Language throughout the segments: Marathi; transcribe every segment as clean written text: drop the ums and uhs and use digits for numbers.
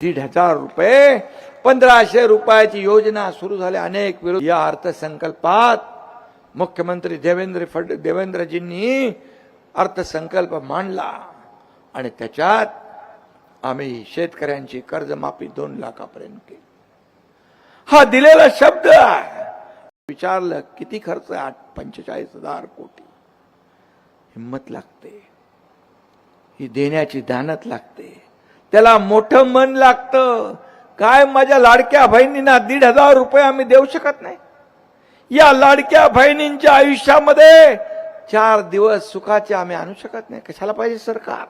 1,500 रुपये 1,500 रुपयाची योजना सुरू झाली. अनेक विरोध. या अर्थसंकल्पात मुख्यमंत्री देवेंद्रजींनी अर्थसंकल्प मांडला आणि त्याच्यात आम्ही शेतकऱ्यांची कर्जमाफी 2 लाखापर्यंत केली. हा दिलेला शब्द आहे. विचारलं किती खर्च आहे? 45,000 कोटी. हिम्मत लागते, ही देण्याची दानत लागते, त्याला मोठं मन लागतं. काय माझ्या लाडक्या बहिणींना 1,500 रुपये आम्ही देऊ शकत नाही? या लाडक्या बहिणींच्या आयुष्यामध्ये 4 दिवस सुखाचे आम्ही आणू शकत नाही? कशाला पाहिजे सरकार?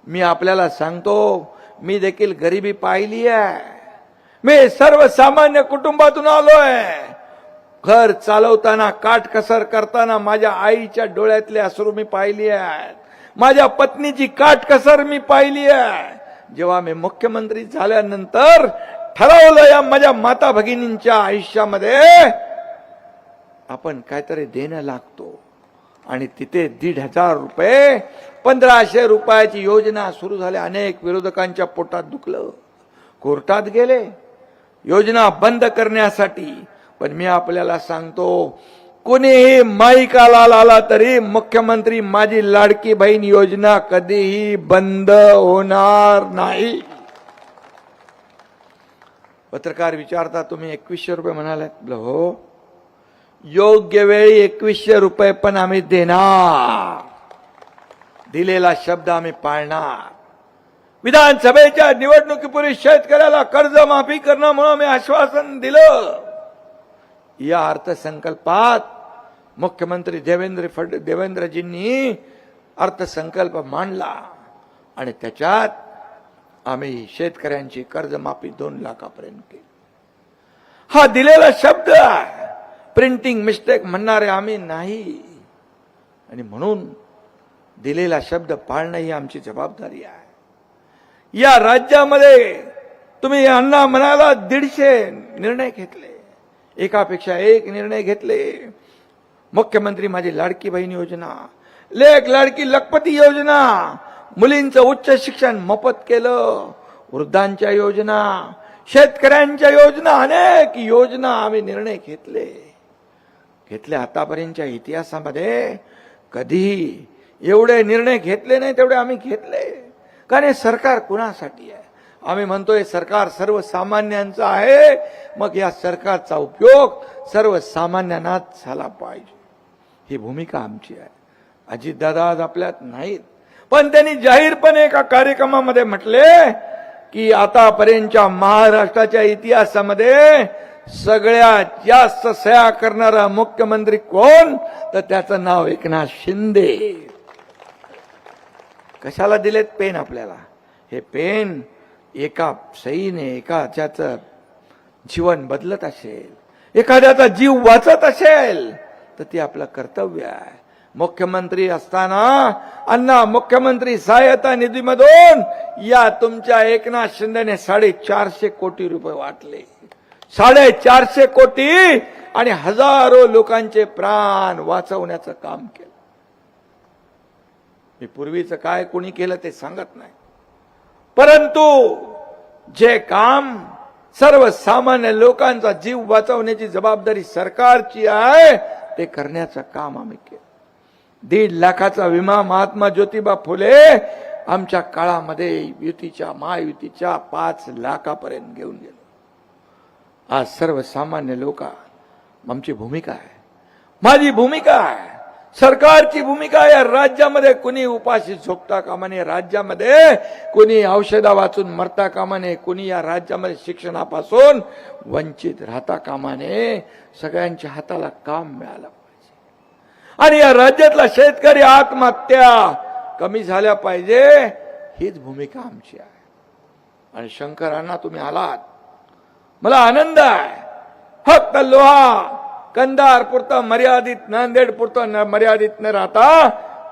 मी आपल्याला सांगतो, मी देखील गरिबी पाहिली आहे. मी सर्वसामान्य कुटुंबातून आलोय. घर चालवताना काटकसर करताना माझ्या आईच्या डोळ्यातले अश्रू मी पाहिली आहेत. माझ्या पत्नीची काटकसर मी पाहिली आहे. जेव्हा मी मुख्यमंत्री झाल्यानंतर ठरवलं या माझ्या माता भगिनींच्या आयुष्यामध्ये आपण काहीतरी देणं लागतो आणि तिथे 1,500 रुपये 1,500 रुपयाची योजना सुरू झाली. अनेक विरोधकांच्या पोटात दुखलं, कोर्टात गेले योजना बंद करण्यासाठी. पण मी आपल्याला सांगतो, कोणीही माईकाला आला तरी मुख्यमंत्री माझी लाडकी बहीण योजना कधीही बंद होणार नाही. पत्रकार विचारता, तुम्ही 2100 रुपये म्हणालात? हो, योग्य वेळी 2100 रुपये पण आम्ही देणार. दिलेला शब्द आम्ही पाळणार. विधानसभेच्या निवडणुकीपूर्वी शेतकऱ्याला कर्जमाफी करणं म्हणून मी आश्वासन दिलं. या अर्थसंकल्पात मुख्यमंत्री देवेंद्रजींनी अर्थसंकल्प मांडला आणि त्याच्यात आम्ही शेतकऱ्यांची कर्जमाफी 2 लाखापर्यंत केली. हा दिलेला शब्द आहे. प्रिंटिंग मिस्टेक म्हणणारे आम्ही नाही आणि म्हणून दिलेला शब्द पाळणं ही आमची जबाबदारी आहे. या राज्यामध्ये तुम्ही अण्णा म्हणाला 150 निर्णय घेतले, एकापेक्षा एक निर्णय घेतले. मुख्यमंत्री माझी लाडकी बहीण योजना, लेक लाडकी लखपती योजना, मुलींचं उच्च शिक्षण मोफत केलं, वृद्धांच्या योजना, शेतकऱ्यांच्या योजना, अनेक योजना आम्ही निर्णय घेतले. आतापर्यंतच्या इतिहासामध्ये कधी एवढे निर्णय घेतले नाही तेवढे आम्ही घेतले. कारण हे सरकार कुणासाठी आहे? आम्ही म्हणतोय सरकार सर्वसामान्यांचं आहे. मग या सरकारचा उपयोग सर्वसामान्यांनाच झाला पाहिजे, ही भूमिका आमची आहे. अजितदादा आज आपल्यात नाहीत, पण त्यांनी जाहीरपणे एका कार्यक्रमामध्ये म्हटले की आतापर्यंतच्या महाराष्ट्राच्या इतिहासामध्ये सगळ्यात जास्त सह्या करणारा मुख्यमंत्री कोण? तर त्याचं नाव एकनाथ शिंदे. कशाला दिलेत पेन आपल्याला? हे पेन एका सईने एखाद्याचं जीवन बदलत असेल, एखाद्याचा जीव वाचत असेल तर ते आपलं कर्तव्य आहे. मुख्यमंत्री असताना अण्णा मुख्यमंत्री सहायता निधीमधून या तुमच्या एकनाथ शिंदेने 450 कोटी रुपये वाटले. 450 कोटी आणि हजारो लोकांचे प्राण वाचवण्याचं काम केलं. मी पूर्वीचं काय कोणी केलं ते सांगत नाही, परंतु जे काम सर्वसामान्य लोकांचा जीव वाचवण्याची जबाबदारी सरकारची आहे ते करण्याचं काम आम्ही केलं. 1.5 लाखाचा विमा महात्मा ज्योतिबा फुले आमच्या काळामध्ये महायुतीच्या 5 लाखापर्यंत घेऊन गेलो. आज सर्वसामान्य लोक आमची भूमिका आहे, माझी भूमिका आहे, सरकारची भूमिका आहे. या राज्यामध्ये कुणी उपाशी झोपता कामा नये, राज्यामध्ये कुणी औषधा वाचून मरता कामा नये, कुणी या राज्यामध्ये शिक्षणापासून वंचित राहता कामा नये. सगळ्यांच्या हाताला काम मिळालं पाहिजे आणि या राज्यातला शेतकरी आत्महत्या कमी झाल्या पाहिजे, हीच भूमिका आमची आहे. आणि शंकरांना तुम्ही आलात, मला आनंद आहे. फक्त लोहा कंधार पुरता मर्यादित, नांदेड पुरता मर्यादित न राहता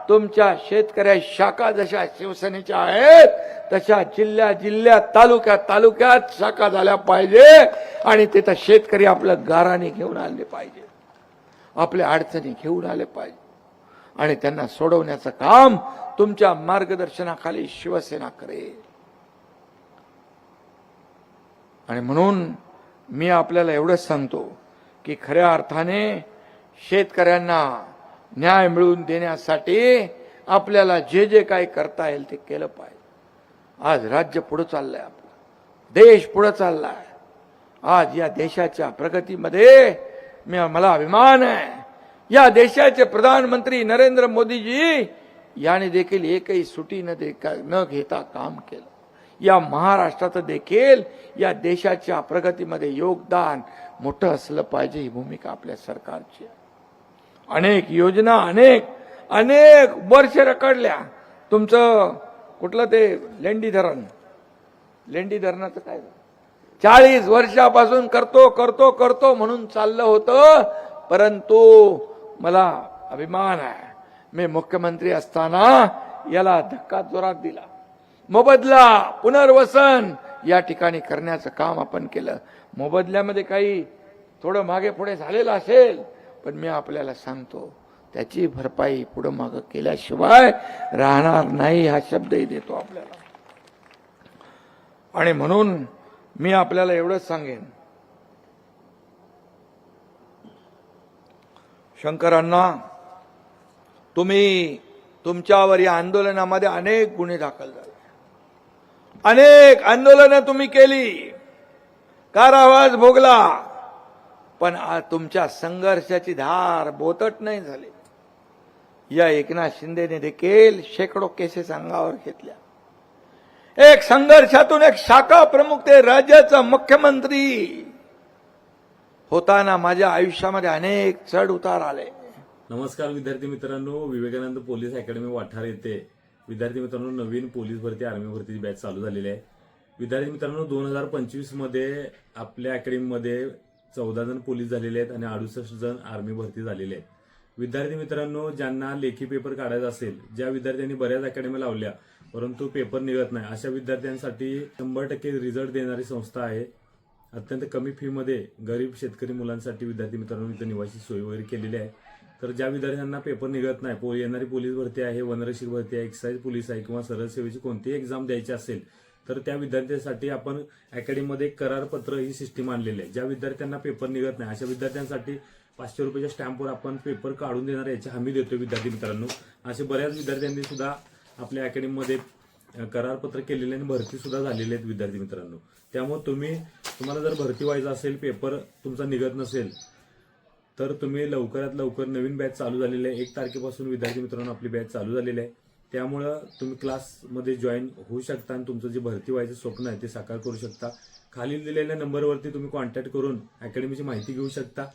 तुमच्या शेतकऱ्या शाखा जशा शिवसेनेच्या आहेत तशा जिल्ह्यात तालुक्यात शाखा झाल्या पाहिजे आणि तिथं शेतकरी आपलं गाराने घेऊन आले पाहिजे, आपल्या अडचणी घेऊन आले पाहिजे आणि त्यांना सोडवण्याचं काम तुमच्या मार्गदर्शनाखाली शिवसेना करेल. आणि म्हणून मी आपल्याला एवढंच सांगतो की खऱ्या अर्थाने शेतकऱ्यांना न्याय मिळवून देण्यासाठी आपल्याला जे जे काही करता येईल ते केलं पाहिजे. आज राज्य पुढे चाललंय, आपलं देश पुढे चाललाय. आज या देशाच्या प्रगतीमध्ये मला अभिमान आहे. या देशाचे प्रधानमंत्री नरेंद्र मोदीजी याने देखील एकही सुटी न घेता काम केलं. या महाराष्ट्राचं देखील या देशाच्या प्रगतीमध्ये योगदान मोठं असलं पाहिजे, ही भूमिका आपल्या सरकारची आहे. अनेक योजना अनेक वर्ष रखडल्या. तुमचं कुठलं ते लेंडी धरणाचं काय 40 वर्षापासून करतो म्हणून चाललं होतं. परंतु मला अभिमान आहे, मी मुख्यमंत्री असताना याला धक्का जोरात दिला. मोबदला पुनर्वसन या ठिकाणी करण्याचं काम आपण केलं. मोबदल्यामध्ये काही थोडं मागे पुढे झालेलं असेल, पण मी आपल्याला सांगतो त्याची भरपाई पुढे मागे केल्याशिवाय राहणार नाही, हा शब्दही देतो आपल्याला. आणि म्हणून मी आपल्याला एवढंच सांगेन, शंकरांना, तुम्ही तुमच्यावर या आंदोलनामध्ये अनेक गुन्हे दाखल झाले, अनेक आंदोलनं तुम्ही केली, कारावास भोगला, पण आज तुमच्या संघर्षाची धार बोतट नाही झाली. या एकनाथ शिंदेने देखील शेकडो केसेस अंगावर घेतल्या. एक संघर्षातून एक शाखा प्रमुख ते राज्याचा मुख्यमंत्री होताना माझ्या आयुष्यामध्ये अनेक चढ उतार आले. नमस्कार विद्यार्थी मित्रांनो, विवेकानंद पोलीस अकॅडमी वाठार येथे विद्यार्थी मित्रांनो नवीन पोलीस भरती आर्मी भरतीची बॅच चालू झालेली आहे. विद्यार्थी मित्रांनो 2025 मध्ये आपल्या अकॅडमीमध्ये 14 जण पोलीस झालेले आहेत आणि 68 जण आर्मी भरती झालेले आहेत. विद्यार्थी मित्रांनो, ज्यांना लेखी पेपर काढायचा असेल, ज्या विद्यार्थ्यांनी बऱ्याच अकॅडमी लावल्या परंतु पेपर निघत नाही, अशा विद्यार्थ्यांसाठी 100% रिझल्ट देणारी संस्था आहे. अत्यंत कमी फी मध्ये गरीब शेतकरी मुलांसाठी विद्यार्थी मित्रांनो इथं निवासी सोय वगैरे केलेली आहे. तर ज्या विद्यार्थ्यांना पेपर निघत नाही, येणारी पोलीस भरती आहे, वनरक्षक भरती आहे, एक्साईज पोलीस आहे किंवा सरळ सेवेची कोणतीही एक्झाम द्यायची असेल तर त्या विद्यार्थ्यांसाठी आपण अकॅडमीमध्ये करारपत्र ही सिस्टीम आणलेली आहे. ज्या विद्यार्थ्यांना पेपर निघत नाही अशा विद्यार्थ्यांसाठी 500 रुपयाच्या स्टॅम्पवर आपण पेपर काढून देणार याची हमी देतो. विद्यार्थी मित्रांनो, असे बऱ्याच विद्यार्थ्यांनी सुद्धा आपल्या अकॅडमीमध्ये करारपत्र केलेले आणि भरती सुद्धा झालेले आहेत. विद्यार्थी मित्रांनो, त्यामुळे तुम्हाला जर भरती व्हायचं असेल, पेपर तुमचा निघत नसेल तर तुम्ही लवकरात लवकर, नवीन बॅच चालू झालेली आहे 1 तारखेपासून विद्यार्थी मित्रांनो आपली बॅच चालू झालेली आहे. त्यामुळं तुम्ही क्लासमध्ये जॉईन होऊ शकता आणि तुमचं जे भरती व्हायचं स्वप्न आहे ते साकार करू शकता. खाली दिलेल्या नंबरवरती तुम्ही कॉन्टॅक्ट करून अकॅडमीची माहिती घेऊ शकता.